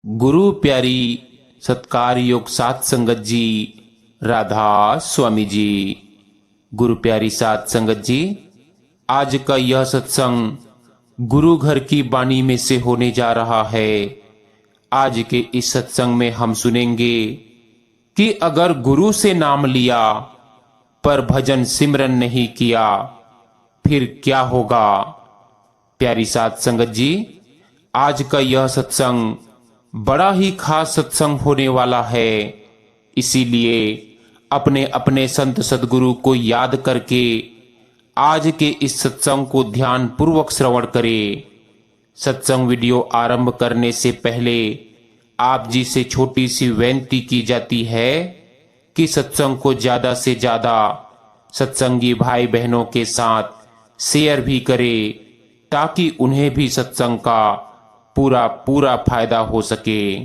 गुरु प्यारी सत्कार योग सात संगत जी, राधा स्वामी जी। गुरु प्यारी सात संगत जी, आज का यह सत्संग गुरु घर की वाणी में से होने जा रहा है। आज के इस सत्संग में हम सुनेंगे कि अगर गुरु से नाम लिया पर भजन सिमरन नहीं किया फिर क्या होगा। प्यारी सात संगत जी, आज का यह सत्संग बड़ा ही खास सत्संग होने वाला है। इसीलिए अपने अपने संत सदगुरु को याद करके आज के इस सत्संग को ध्यान पूर्वक श्रवण करें। सत्संग वीडियो आरंभ करने से पहले आप जी से छोटी सी विनती की जाती है कि सत्संग को ज्यादा से ज्यादा सत्संगी भाई बहनों के साथ शेयर भी करें, ताकि उन्हें भी सत्संग का पूरा फायदा हो सके।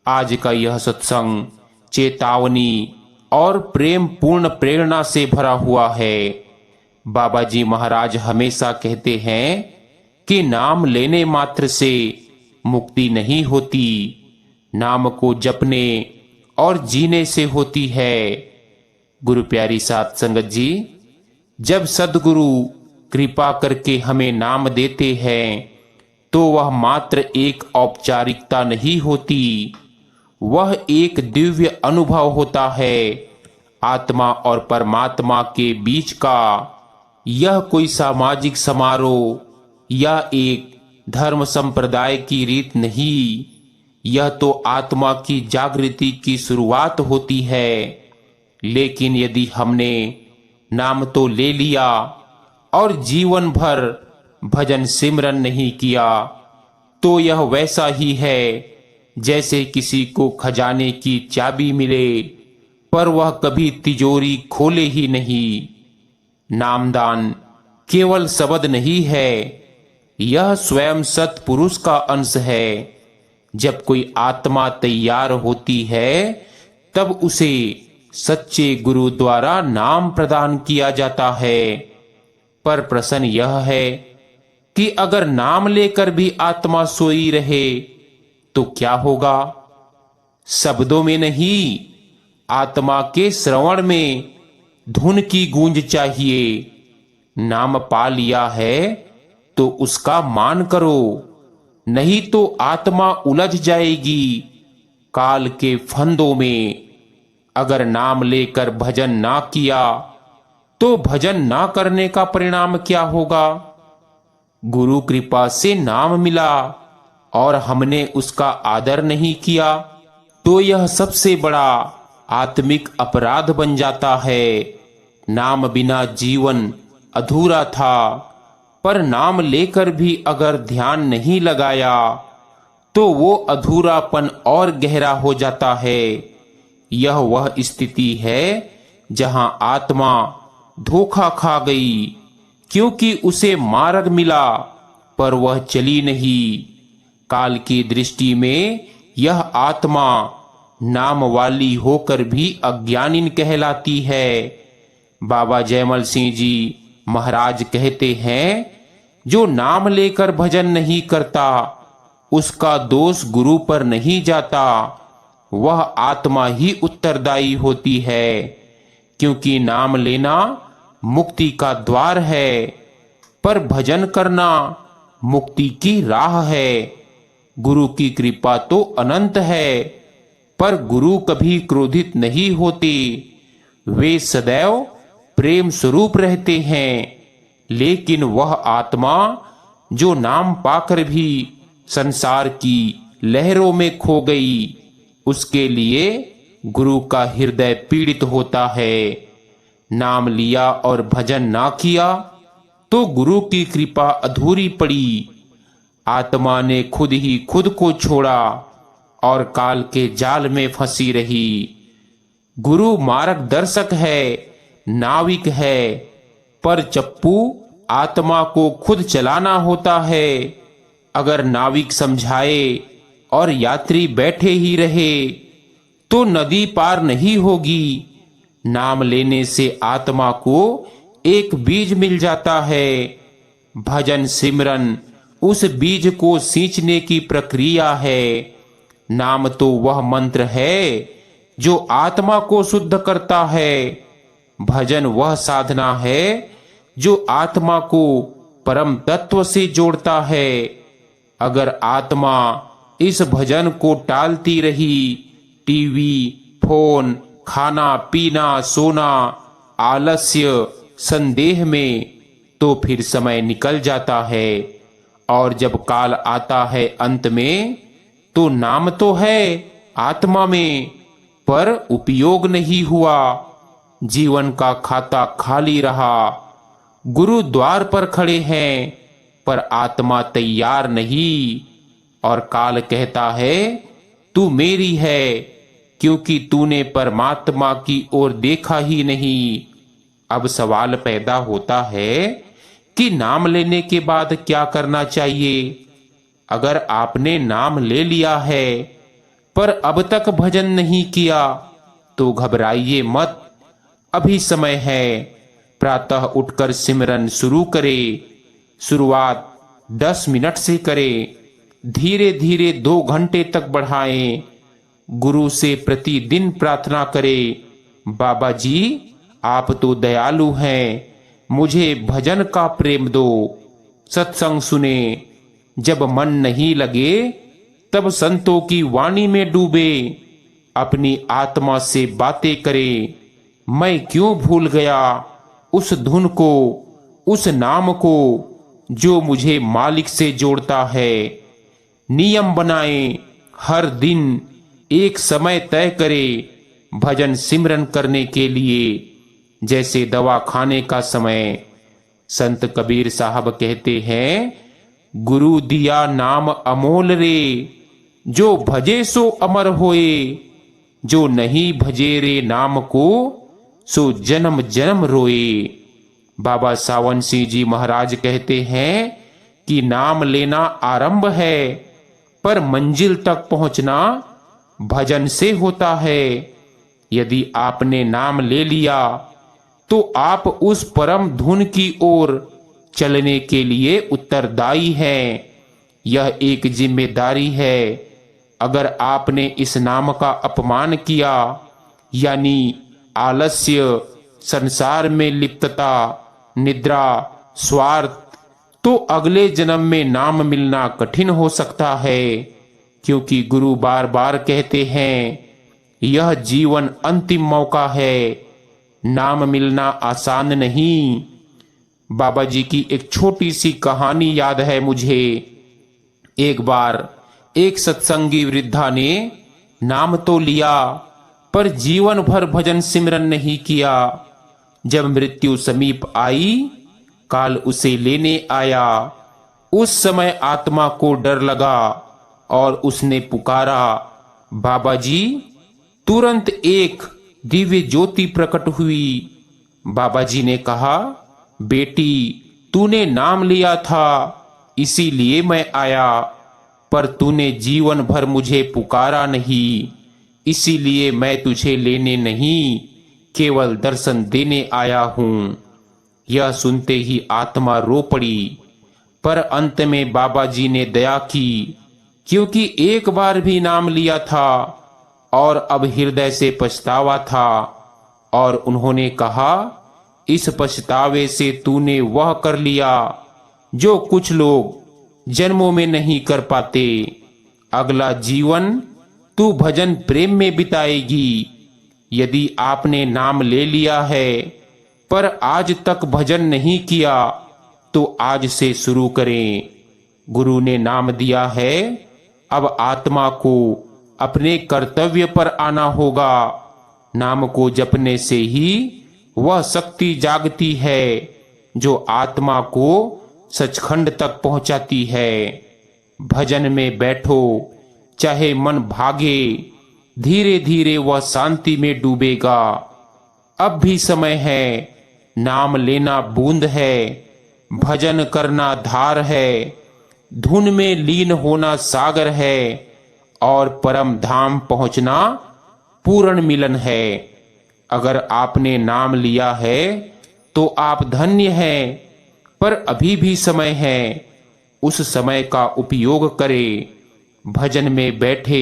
आज का यह सत्संग चेतावनी और प्रेम पूर्ण प्रेरणा से भरा हुआ है। बाबा जी महाराज हमेशा कहते हैं कि नाम लेने मात्र से मुक्ति नहीं होती, नाम को जपने और जीने से होती है। गुरु प्यारी सात संगत जी, जब सद्गुरु कृपा करके हमें नाम देते हैं तो वह मात्र एक औपचारिकता नहीं होती, वह एक दिव्य अनुभव होता है। आत्मा और परमात्मा के बीच का यह कोई सामाजिक समारोह या एक धर्म संप्रदाय की रीत नहीं, यह तो आत्मा की जागृति की शुरुआत होती है। लेकिन यदि हमने नाम तो ले लिया और जीवन भर भजन सिमरन नहीं किया तो यह वैसा ही है जैसे किसी को खजाने की चाबी मिले पर वह कभी तिजोरी खोले ही नहीं। नामदान केवल शब्द नहीं है, यह स्वयं सत्पुरुष का अंश है। जब कोई आत्मा तैयार होती है तब उसे सच्चे गुरु द्वारा नाम प्रदान किया जाता है। पर प्रश्न यह है कि अगर नाम लेकर भी आत्मा सोई रहे तो क्या होगा। शब्दों में नहीं, आत्मा के श्रवण में धुन की गूंज चाहिए। नाम पा लिया है तो उसका मान करो, नहीं तो आत्मा उलझ जाएगी काल के फंदों में। अगर नाम लेकर भजन ना किया तो भजन ना करने का परिणाम क्या होगा। गुरु कृपा से नाम मिला और हमने उसका आदर नहीं किया तो यह सबसे बड़ा आत्मिक अपराध बन जाता है। नाम बिना जीवन अधूरा था, पर नाम लेकर भी अगर ध्यान नहीं लगाया तो वो अधूरापन और गहरा हो जाता है। यह वह स्थिति है जहां आत्मा धोखा खा गई, क्योंकि उसे मार्ग मिला पर वह चली नहीं। काल की दृष्टि में यह आत्मा नाम वाली होकर भी अज्ञानिन कहलाती है। बाबा जयमल सिंह जी महाराज कहते हैं, जो नाम लेकर भजन नहीं करता उसका दोष गुरु पर नहीं जाता, वह आत्मा ही उत्तरदायी होती है। क्योंकि नाम लेना मुक्ति का द्वार है, पर भजन करना मुक्ति की राह है। गुरु की कृपा तो अनंत है, पर गुरु कभी क्रोधित नहीं होते, वे सदैव प्रेम स्वरूप रहते हैं। लेकिन वह आत्मा जो नाम पाकर भी संसार की लहरों में खो गई, उसके लिए गुरु का हृदय पीड़ित होता है। नाम लिया और भजन ना किया तो गुरु की कृपा अधूरी पड़ी। आत्मा ने खुद ही खुद को छोड़ा और काल के जाल में फंसी रही। गुरु मार्गदर्शक है, नाविक है, पर चप्पू आत्मा को खुद चलाना होता है। अगर नाविक समझाए और यात्री बैठे ही रहे तो नदी पार नहीं होगी। नाम लेने से आत्मा को एक बीज मिल जाता है। भजन सिमरन उस बीज को सींचने की प्रक्रिया है। नाम तो वह मंत्र है जो आत्मा को शुद्ध करता है। भजन वह साधना है जो आत्मा को परम तत्व से जोड़ता है। अगर आत्मा इस भजन को टालती रही, टीवी, फोन, खाना पीना, सोना, आलस्य, संदेह में, तो फिर समय निकल जाता है और जब काल आता है अंत में, तो नाम तो है आत्मा में पर उपयोग नहीं हुआ। जीवन का खाता खाली रहा। गुरु द्वार पर खड़े हैं पर आत्मा तैयार नहीं, और काल कहता है तू मेरी है क्योंकि तूने परमात्मा की ओर देखा ही नहीं। अब सवाल पैदा होता है कि नाम लेने के बाद क्या करना चाहिए। अगर आपने नाम ले लिया है पर अब तक भजन नहीं किया तो घबराइए मत, अभी समय है। प्रातः उठकर सिमरन शुरू करें। शुरुआत 10 मिनट से करें, धीरे धीरे 2 घंटे तक बढ़ाएं। गुरु से प्रतिदिन प्रार्थना करें, बाबा जी आप तो दयालु हैं, मुझे भजन का प्रेम दो। सत्संग सुने, जब मन नहीं लगे तब संतों की वाणी में डूबे। अपनी आत्मा से बातें करें, मैं क्यों भूल गया उस धुन को, उस नाम को जो मुझे मालिक से जोड़ता है। नियम बनाएं, हर दिन एक समय तय करें भजन सिमरन करने के लिए, जैसे दवा खाने का समय। संत कबीर साहब कहते हैं, गुरु दिया नाम अमोल रे, जो भजे सो अमर होए, जो नहीं भजे रे नाम को, सो जन्म जन्म रोए। बाबा सावन सिंह जी महाराज कहते हैं कि नाम लेना आरंभ है पर मंजिल तक पहुंचना भजन से होता है। यदि आपने नाम ले लिया तो आप उस परम धुन की ओर चलने के लिए उत्तरदायी हैं। यह एक जिम्मेदारी है। अगर आपने इस नाम का अपमान किया, यानी आलस्य, संसार में लिप्तता, निद्रा, स्वार्थ, तो अगले जन्म में नाम मिलना कठिन हो सकता है, क्योंकि गुरु बार बार कहते हैं यह जीवन अंतिम मौका है, नाम मिलना आसान नहीं। बाबा जी की एक छोटी सी कहानी याद है मुझे। एक बार एक सत्संगी वृद्धा ने नाम तो लिया पर जीवन भर भजन सिमरन नहीं किया। जब मृत्यु समीप आई, काल उसे लेने आया। उस समय आत्मा को डर लगा और उसने पुकारा, बाबा जी। तुरंत एक दिव्य ज्योति प्रकट हुई। बाबा जी ने कहा, बेटी तूने नाम लिया था इसीलिए मैं आया, पर तूने जीवन भर मुझे पुकारा नहीं, इसीलिए मैं तुझे लेने नहीं, केवल दर्शन देने आया हूं। यह सुनते ही आत्मा रो पड़ी, पर अंत में बाबा जी ने दया की, क्योंकि एक बार भी नाम लिया था और अब हृदय से पछतावा था। और उन्होंने कहा, इस पछतावे से तूने वह कर लिया जो कुछ लोग जन्मों में नहीं कर पाते। अगला जीवन तू भजन प्रेम में बिताएगी। यदि आपने नाम ले लिया है पर आज तक भजन नहीं किया तो आज से शुरू करें। गुरु ने नाम दिया है, अब आत्मा को अपने कर्तव्य पर आना होगा। नाम को जपने से ही वह शक्ति जागती है जो आत्मा को सचखंड तक पहुंचाती है। भजन में बैठो, चाहे मन भागे, धीरे धीरे वह शांति में डूबेगा। अब भी समय है, नाम लेना बूंद है, भजन करना धार है, धुन में लीन होना सागर है, और परम धाम पहुंचना पूर्ण मिलन है। अगर आपने नाम लिया है तो आप धन्य हैं, पर अभी भी समय है, उस समय का उपयोग करें। भजन में बैठे,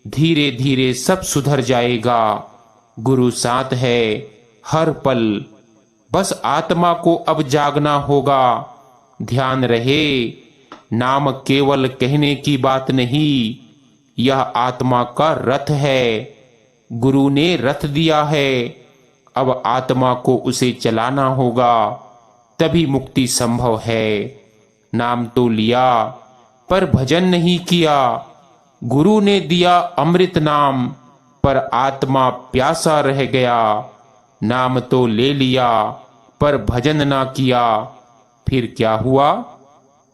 धीरे धीरे सब सुधर जाएगा। गुरु साथ है हर पल। बस आत्मा को अब जागना होगा। ध्यान रहे, नाम केवल कहने की बात नहीं, यह आत्मा का रथ है। गुरु ने रथ दिया है, अब आत्मा को उसे चलाना होगा, तभी मुक्ति संभव है। नाम तो लिया पर भजन नहीं किया। गुरु ने दिया अमृत नाम, पर आत्मा प्यासा रह गया। नाम तो ले लिया पर भजन ना किया, फिर क्या हुआ?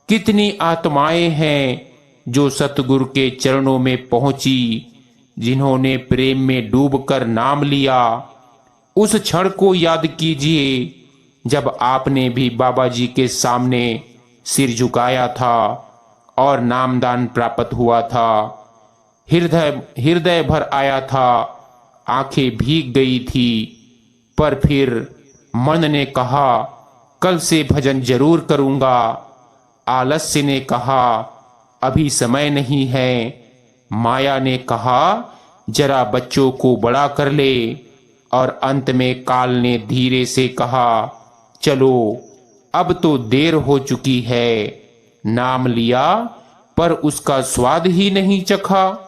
कितनी आत्माएं हैं जो सतगुरु के चरणों में पहुंची, जिन्होंने प्रेम में डूबकर नाम लिया। उस क्षण को याद कीजिए जब आपने भी बाबा जी के सामने सिर झुकाया था और नामदान प्राप्त हुआ था। हृदय भर आया था, आंखें भीग गई थी, पर फिर मन ने कहा कल से भजन जरूर करूंगा। आलस्य ने कहा अभी समय नहीं है। माया ने कहा जरा बच्चों को बड़ा कर ले, और अंत में काल ने धीरे से कहा चलो अब तो देर हो चुकी है। नाम लिया पर उसका स्वाद ही नहीं चखा।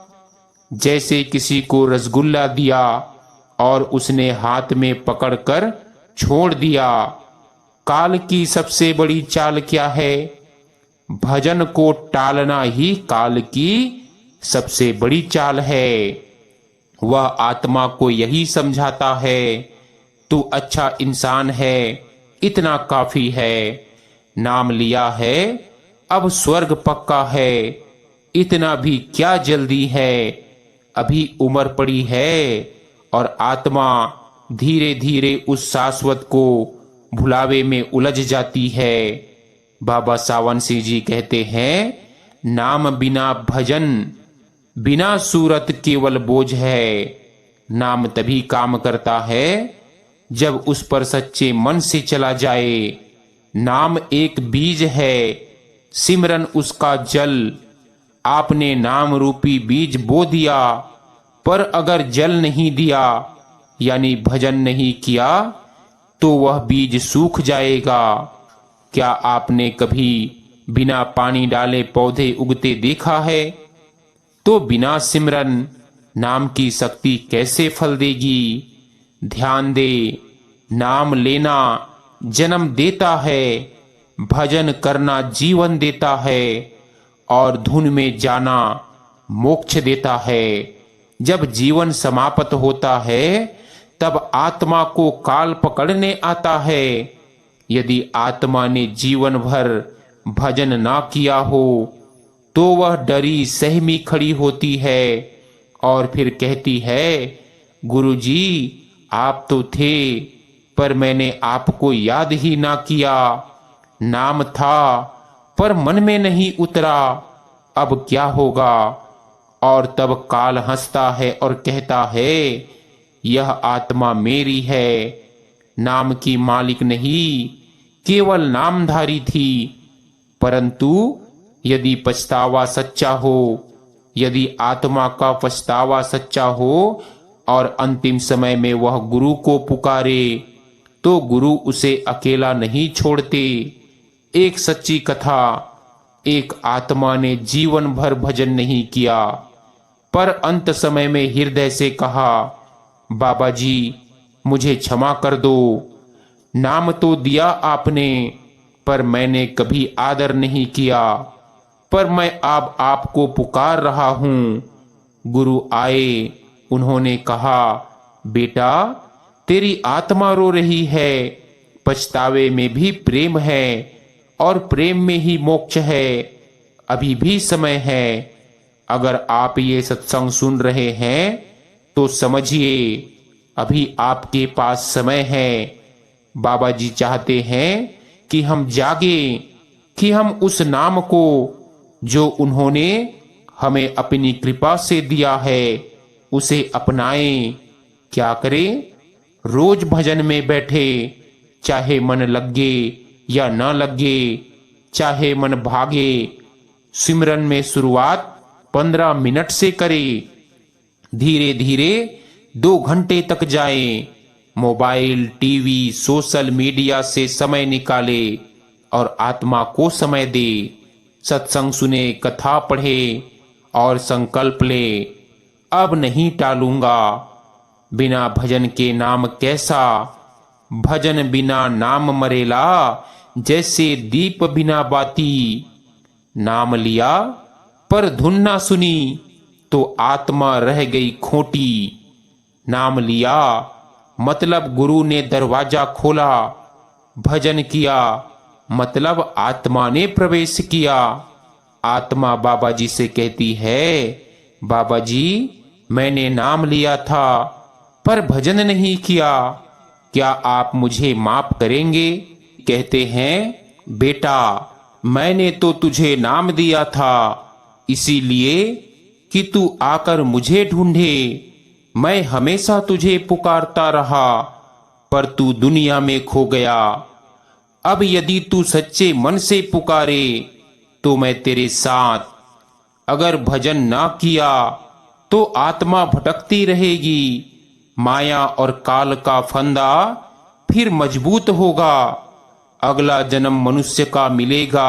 जैसे किसी को रसगुल्ला दिया और उसने हाथ में पकड़कर छोड़ दिया। काल की सबसे बड़ी चाल क्या है? भजन को टालना ही काल की सबसे बड़ी चाल है। वह आत्मा को यही समझाता है तू अच्छा इंसान है, इतना काफी है। नाम लिया है, अब स्वर्ग पक्का है, इतना भी क्या जल्दी है। अभी उम्र पड़ी है और आत्मा धीरे धीरे उस शाश्वत को भुलावे में उलझ जाती है। बाबा सावन सिंह जी कहते हैं नाम बिना भजन, बिना सूरत केवल बोझ है। नाम तभी काम करता है जब उस पर सच्चे मन से चला जाए। नाम एक बीज है, सिमरन उसका जल। आपने नाम रूपी बीज बो दिया, पर अगर जल नहीं दिया यानी भजन नहीं किया तो वह बीज सूख जाएगा। क्या आपने कभी बिना पानी डाले पौधे उगते देखा है? तो बिना सिमरन नाम की शक्ति कैसे फल देगी? ध्यान दे, नाम लेना जन्म देता है, भजन करना जीवन देता है, और धुन में जाना मोक्ष देता है। जब जीवन समाप्त होता है तब आत्मा को काल पकड़ने आता है। यदि आत्मा ने जीवन भर भजन ना किया हो तो वह डरी सहमी खड़ी होती है और फिर कहती है गुरुजी आप तो थे, पर मैंने आपको याद ही ना किया। नाम था पर मन में नहीं उतरा, अब क्या होगा? और तब काल हंसता है और कहता है यह आत्मा मेरी है, नाम की मालिक नहीं, केवल नामधारी थी। परंतु यदि पछतावा सच्चा हो, यदि आत्मा का पछतावा सच्चा हो और अंतिम समय में वह गुरु को पुकारे तो गुरु उसे अकेला नहीं छोड़ते। एक सच्ची कथा, एक आत्मा ने जीवन भर भजन नहीं किया, पर अंत समय में हृदय से कहा बाबा जी मुझे क्षमा कर दो। नाम तो दिया आपने, पर मैंने कभी आदर नहीं किया, पर मैं अब आपको पुकार रहा हूँ। गुरु आए, उन्होंने कहा बेटा तेरी आत्मा रो रही है, पछतावे में भी प्रेम है और प्रेम में ही मोक्ष है। अभी भी समय है। अगर आप ये सत्संग सुन रहे हैं तो समझिए अभी आपके पास समय है। बाबा जी चाहते हैं कि हम जागें, कि हम उस नाम को जो उन्होंने हमें अपनी कृपा से दिया है उसे अपनाएं। क्या करें? रोज भजन में बैठे, चाहे मन लगे या न लगे, चाहे मन भागे। सिमरन में शुरुआत 15 मिनट से करे, धीरे धीरे 2 घंटे तक जाए, मोबाइल, टीवी, सोशल मीडिया से समय निकाले और आत्मा को समय दे। सत्संग सुने, कथा पढ़े और संकल्प ले, अब नहीं टालूंगा। बिना भजन के नाम कैसा, भजन बिना नाम मरेला, जैसे दीप बिना बाती। नाम लिया पर धुन ना सुनी, तो आत्मा रह गई खोटी। नाम लिया मतलब गुरु ने दरवाजा खोला, भजन किया मतलब आत्मा ने प्रवेश किया। आत्मा बाबा जी से कहती है, बाबा जी मैंने नाम लिया था पर भजन नहीं किया, क्या आप मुझे माफ करेंगे? कहते हैं, बेटा मैंने तो तुझे नाम दिया था इसीलिए कि तू आकर मुझे ढूंढे। मैं हमेशा तुझे पुकारता रहा पर तू दुनिया में खो गया। अब यदि तू सच्चे मन से पुकारे तो मैं तेरे साथ। अगर भजन ना किया तो आत्मा भटकती रहेगी। माया और काल का फंदा फिर मजबूत होगा। अगला जन्म मनुष्य का मिलेगा,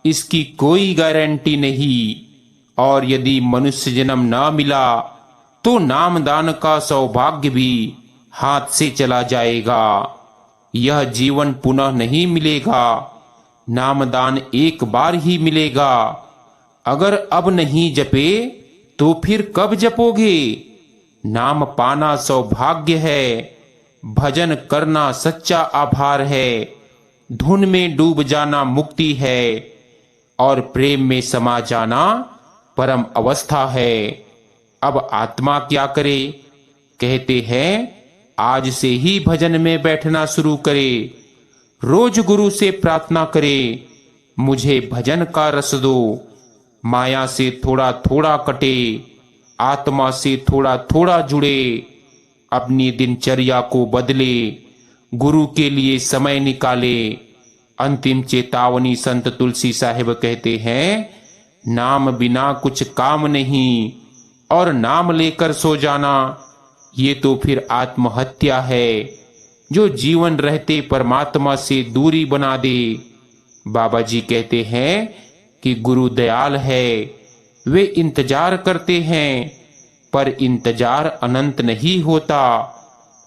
इसकी कोई गारंटी नहीं। और यदि मनुष्य जन्म ना मिला तो नामदान का सौभाग्य भी हाथ से चला जाएगा। यह जीवन पुनः नहीं मिलेगा, नामदान एक बार ही मिलेगा। अगर अब नहीं जपे तो फिर कब जपोगे? नाम पाना सौभाग्य है, भजन करना सच्चा आभार है। धुन में डूब जाना मुक्ति है और प्रेम में समा जाना परम अवस्था है। अब आत्मा क्या करे? कहते हैं, आज से ही भजन में बैठना शुरू करे। रोज गुरु से प्रार्थना करे, मुझे भजन का रस दो। माया से थोड़ा थोड़ा कटे, आत्मा से थोड़ा थोड़ा जुड़े। अपनी दिनचर्या को बदले, गुरु के लिए समय निकाले। अंतिम चेतावनी संत तुलसी साहिब कहते हैं, नाम बिना कुछ काम नहीं और नाम लेकर सो जाना ये तो फिर आत्महत्या है। जो जीवन रहते परमात्मा से दूरी बना दे। बाबा जी कहते हैं कि गुरु दयाल है, वे इंतजार करते हैं पर इंतजार अनंत नहीं होता,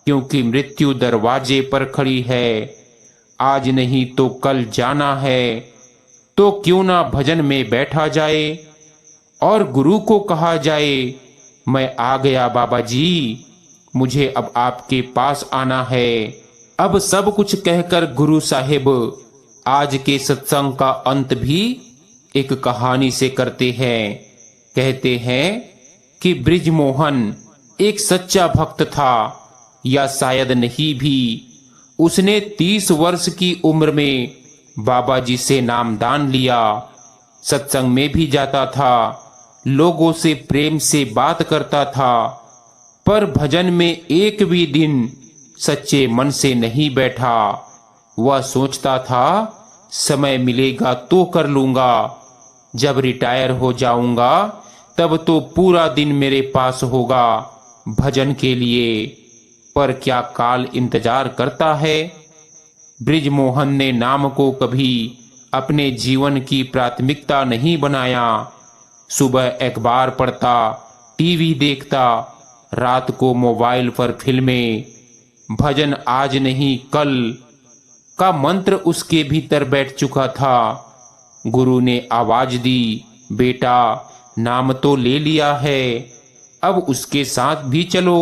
क्योंकि मृत्यु दरवाजे पर खड़ी है। आज नहीं तो कल जाना है, तो क्यों ना भजन में बैठा जाए और गुरु को कहा जाए, मैं आ गया बाबा जी, मुझे अब आपके पास आना है। अब सब कुछ कहकर गुरु साहिब आज के सत्संग का अंत भी एक कहानी से करते हैं। कहते हैं कि ब्रिजमोहन एक सच्चा भक्त था, या शायद नहीं भी। उसने 30 वर्ष की उम्र में बाबा जी से नामदान लिया। सत्संग में भी जाता था, लोगों से प्रेम से बात करता था, पर भजन में एक भी दिन सच्चे मन से नहीं बैठा। वह सोचता था, समय मिलेगा तो कर लूंगा, जब रिटायर हो जाऊंगा तब तो पूरा दिन मेरे पास होगा भजन के लिए। पर क्या काल इंतजार करता है? ब्रिजमोहन ने नाम को कभी अपने जीवन की प्राथमिकता नहीं बनाया। सुबह अखबार पढ़ता, टीवी देखता, रात को मोबाइल पर फिल्में। भजन आज नहीं कल का मंत्र उसके भीतर बैठ चुका था। गुरु ने आवाज दी, बेटा नाम तो ले लिया है, अब उसके साथ भी चलो।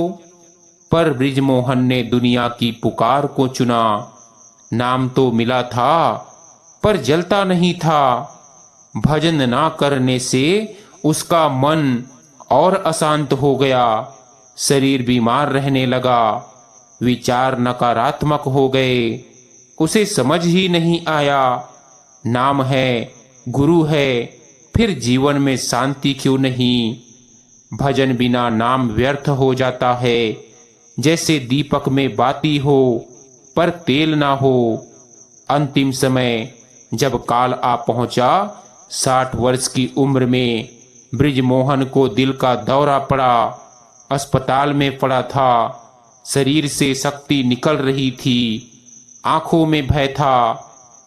पर ब्रिजमोहन ने दुनिया की पुकार को चुना। नाम तो मिला था पर जलता नहीं था। भजन ना करने से उसका मन और अशांत हो गया। शरीर बीमार रहने लगा, विचार नकारात्मक हो गए। उसे समझ ही नहीं आया, नाम है, गुरु है, फिर जीवन में शांति क्यों नहीं? भजन बिना नाम व्यर्थ हो जाता है, जैसे दीपक में बाती हो पर तेल ना हो। अंतिम समय जब काल आ पहुंचा, 60 वर्ष की उम्र में ब्रिजमोहन को दिल का दौरा पड़ा। अस्पताल में पड़ा था। शरीर से शक्ति निकल रही थी, आंखों में भय था।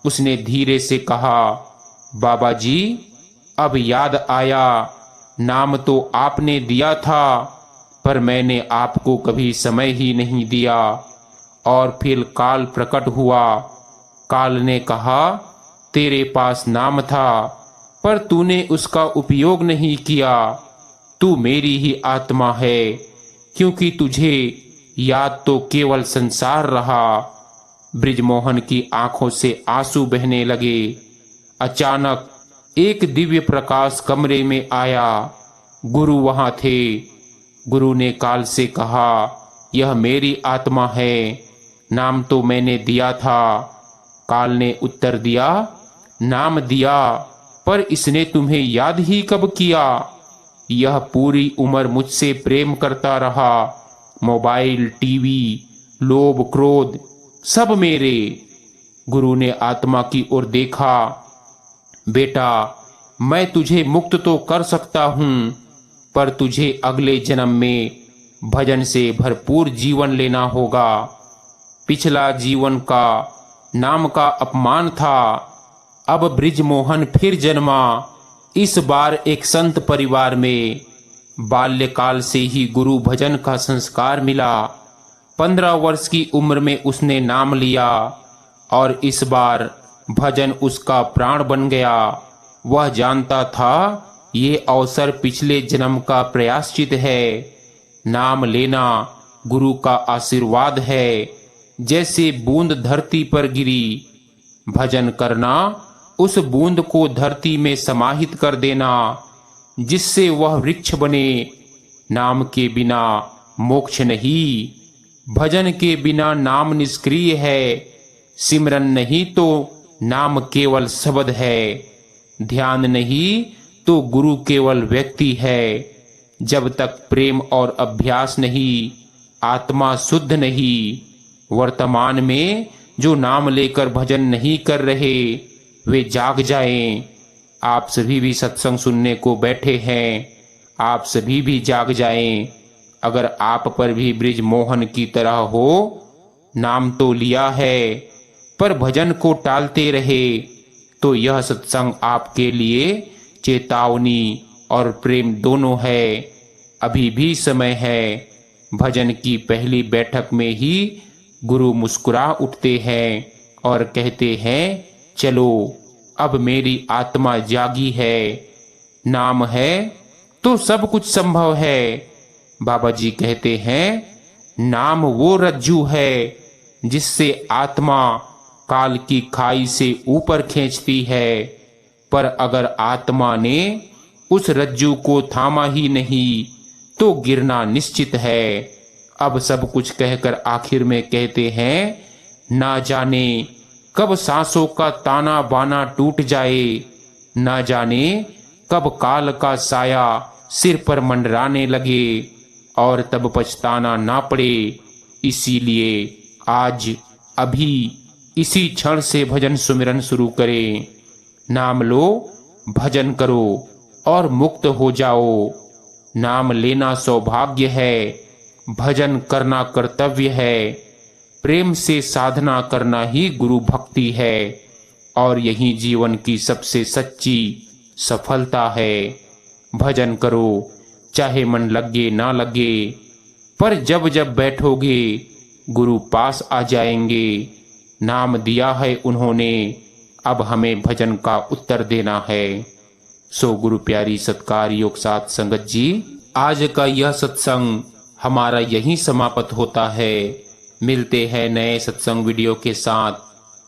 उसने धीरे से कहा, बाबा जी, अब याद आया, नाम तो आपने दिया था, पर मैंने आपको कभी समय ही नहीं दिया। और फिर काल प्रकट हुआ। काल ने कहा, तेरे पास नाम था, पर तूने उसका उपयोग नहीं किया। तू मेरी ही आत्मा है, क्योंकि तुझे याद तो केवल संसार रहा। ब्रिजमोहन की आंखों से आंसू बहने लगे। अचानक एक दिव्य प्रकाश कमरे में आया। गुरु वहां थे। गुरु ने काल से कहा, यह मेरी आत्मा है, नाम तो मैंने दिया था। काल ने उत्तर दिया, नाम दिया, पर इसने तुम्हें याद ही कब किया? यह पूरी उम्र मुझसे प्रेम करता रहा। मोबाइल, टीवी, लोभ, क्रोध सब मेरे। गुरु ने आत्मा की ओर देखा। बेटा, मैं तुझे मुक्त तो कर सकता हूं, पर तुझे अगले जन्म में भजन से भरपूर जीवन लेना होगा। पिछला जीवन का नाम का अपमान था। अब ब्रिजमोहन फिर जन्मा, इस बार एक संत परिवार में। बाल्यकाल से ही गुरु भजन का संस्कार मिला। 15 वर्ष की उम्र में उसने नाम लिया, और इस बार भजन उसका प्राण बन गया। वह जानता था ये अवसर पिछले जन्म का प्रायश्चित है। नाम लेना गुरु का आशीर्वाद है, जैसे बूंद धरती पर गिरी। भजन करना उस बूंद को धरती में समाहित कर देना, जिससे वह वृक्ष बने। नाम के बिना मोक्ष नहीं, भजन के बिना नाम निष्क्रिय है। सिमरन नहीं तो नाम केवल शब्द है। ध्यान नहीं तो गुरु केवल व्यक्ति है। जब तक प्रेम और अभ्यास नहीं, आत्मा शुद्ध नहीं। वर्तमान में जो नाम लेकर भजन नहीं कर रहे, वे जाग जाएं। आप सभी भी सत्संग सुनने को बैठे हैं, आप सभी भी जाग जाएं। अगर आप पर भी ब्रिजमोहन की तरह हो, नाम तो लिया है, पर भजन को टालते रहे, तो यह सत्संग आपके लिए चेतावनी और प्रेम दोनों है। अभी भी समय है। भजन की पहली बैठक में ही गुरु मुस्कुरा उठते हैं और कहते हैं, चलो अब मेरी आत्मा जागी है। नाम है तो सब कुछ संभव है। बाबा जी कहते हैं, नाम वो रज्जू है जिससे आत्मा काल की खाई से ऊपर खींचती है। पर अगर आत्मा ने उस रज्जू को थामा ही नहीं, तो गिरना निश्चित है। अब सब कुछ कहकर आखिर में कहते हैं, ना जाने कब सांसों का ताना बाना टूट जाए, ना जाने कब काल का साया सिर पर मंडराने लगे, और तब पछताना ना पड़े। इसीलिए आज अभी इसी क्षण से भजन सुमिरन शुरू करें। नाम लो, भजन करो और मुक्त हो जाओ। नाम लेना सौभाग्य है, भजन करना कर्तव्य है। प्रेम से साधना करना ही गुरु भक्ति है, और यही जीवन की सबसे सच्ची सफलता है। भजन करो, चाहे मन लगे ना लगे, पर जब जब बैठोगे गुरु पास आ जाएंगे। नाम दिया है उन्होंने, अब हमें भजन का उत्तर देना है। सो गुरु प्यारी सत्कार योग साथ संगत जी, आज का यह सत्संग हमारा यहीं समाप्त होता है। मिलते हैं नए सत्संग वीडियो के साथ।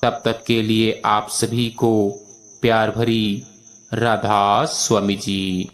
तब तक के लिए आप सभी को प्यार भरी राधा स्वामी जी।